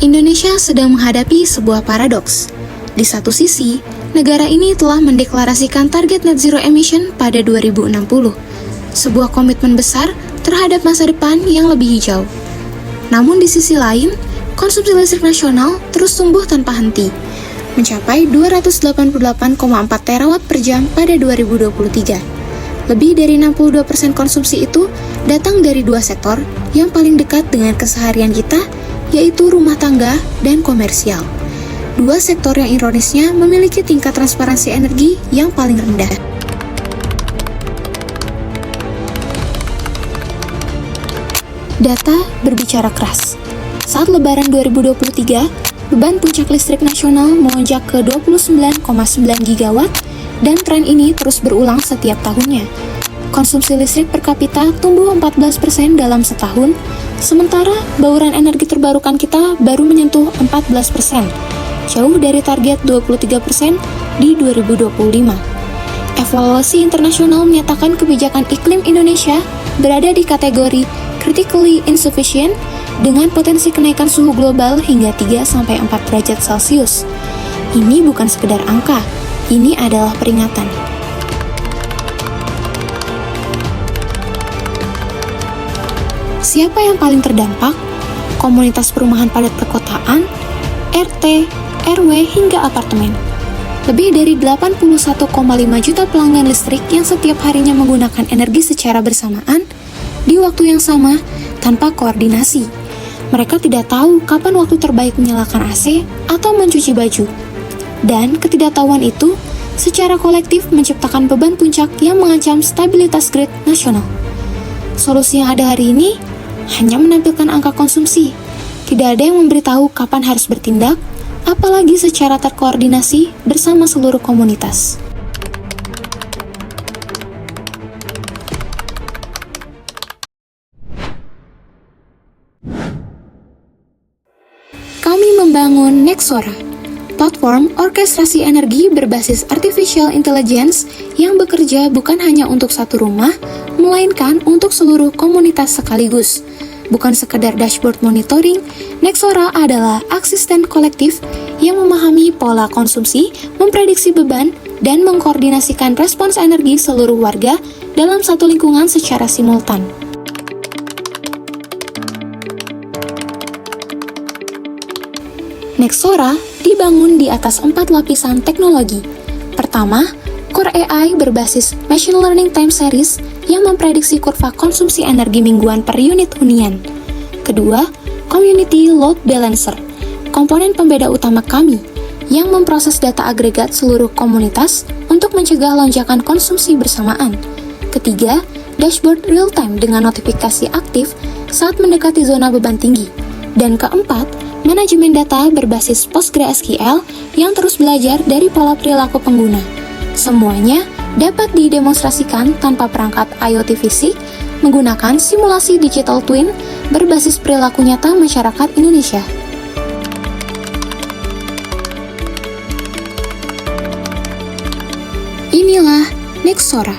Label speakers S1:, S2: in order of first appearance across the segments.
S1: Indonesia sedang menghadapi sebuah paradoks. Di satu sisi, negara ini telah mendeklarasikan target net zero emission pada 2060, sebuah komitmen besar terhadap masa depan yang lebih hijau. Namun di sisi lain, konsumsi listrik nasional terus tumbuh tanpa henti, mencapai 288,4 terawatt per jam pada 2023. Lebih dari 62% konsumsi itu datang dari dua sektor yang paling dekat dengan keseharian kita, yaitu rumah tangga dan komersial. Dua sektor yang ironisnya memiliki tingkat transparansi energi yang paling rendah. Data berbicara keras. Saat Lebaran 2023, beban puncak listrik nasional melonjak ke 29,9 gigawatt dan tren ini terus berulang setiap tahunnya. Konsumsi listrik per kapita tumbuh 14% dalam setahun, sementara bauran energi terbarukan kita baru menyentuh 14%, jauh dari target 23% di 2025. Evaluasi internasional menyatakan kebijakan iklim Indonesia berada di kategori critically insufficient dengan potensi kenaikan suhu global hingga 3-4 derajat Celcius. Ini bukan sekedar angka, ini adalah peringatan. Siapa yang paling terdampak? Komunitas perumahan padat perkotaan, RT, RW, hingga apartemen. Lebih dari 81,5 juta pelanggan listrik yang setiap harinya menggunakan energi secara bersamaan di waktu yang sama tanpa koordinasi. Mereka tidak tahu kapan waktu terbaik menyalakan AC atau mencuci baju. Dan ketidaktahuan itu secara kolektif menciptakan beban puncak yang mengancam stabilitas grid nasional. Solusi yang ada hari ini hanya menampilkan angka konsumsi. Tidak ada yang memberitahu kapan harus bertindak, apalagi secara terkoordinasi bersama seluruh komunitas. Kami membangun Nexora, platform orkestrasi energi berbasis artificial intelligence yang bekerja bukan hanya untuk satu rumah, melainkan untuk seluruh komunitas sekaligus. Bukan sekedar dashboard monitoring, Nexora adalah asisten kolektif yang memahami pola konsumsi, memprediksi beban, dan mengkoordinasikan respons energi seluruh warga dalam satu lingkungan secara simultan. Nexora dibangun di atas 4 lapisan teknologi. Pertama, Core AI berbasis Machine Learning Time Series yang memprediksi kurva konsumsi energi mingguan per unit hunian. Kedua, Community Load Balancer, komponen pembeda utama kami, yang memproses data agregat seluruh komunitas untuk mencegah lonjakan konsumsi bersamaan. Ketiga, Dashboard Real-Time dengan notifikasi aktif saat mendekati zona beban tinggi. Dan keempat, manajemen data berbasis PostgreSQL yang terus belajar dari pola perilaku pengguna. Semuanya dapat didemonstrasikan tanpa perangkat IoT fisik menggunakan simulasi digital twin berbasis perilaku nyata masyarakat Indonesia. Inilah Nexora.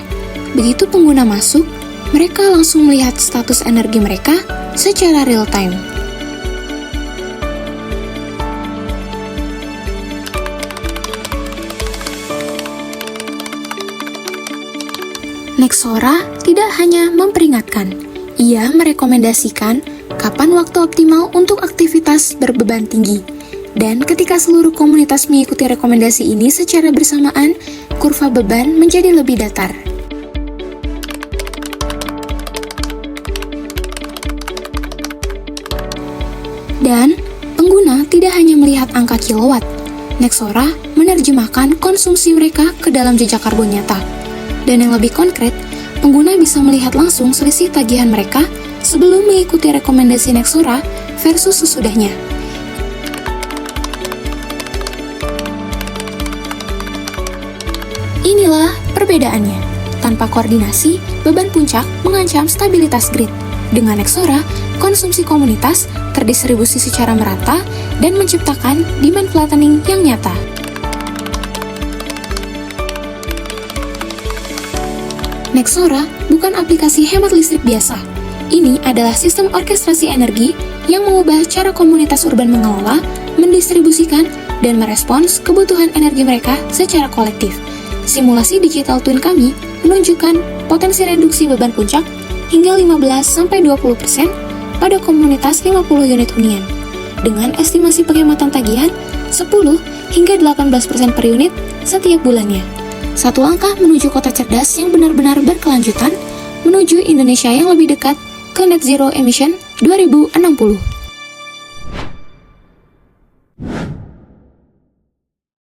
S1: Begitu pengguna masuk, mereka langsung melihat status energi mereka secara real time. Nexora tidak hanya memperingatkan, ia merekomendasikan kapan waktu optimal untuk aktivitas berbeban tinggi. Dan ketika seluruh komunitas mengikuti rekomendasi ini secara bersamaan, kurva beban menjadi lebih datar. Dan pengguna tidak hanya melihat angka kilowatt, Nexora menerjemahkan konsumsi mereka ke dalam jejak karbon nyata. Dan yang lebih konkret, pengguna bisa melihat langsung selisih tagihan mereka sebelum mengikuti rekomendasi Nexora versus sesudahnya. Inilah perbedaannya. Tanpa koordinasi, beban puncak mengancam stabilitas grid. Dengan Nexora, konsumsi komunitas terdistribusi secara merata dan menciptakan demand flattening yang nyata. Nexora bukan aplikasi hemat listrik biasa. Ini adalah sistem orkestrasi energi yang mengubah cara komunitas urban mengelola, mendistribusikan, dan merespons kebutuhan energi mereka secara kolektif. Simulasi digital twin kami menunjukkan potensi reduksi beban puncak hingga 15-20% pada komunitas 50 unit hunian, dengan estimasi penghematan tagihan 10 hingga 18% per unit setiap bulannya. Satu langkah menuju kota cerdas yang benar-benar berkelanjutan, menuju Indonesia yang lebih dekat ke net zero emission 2060.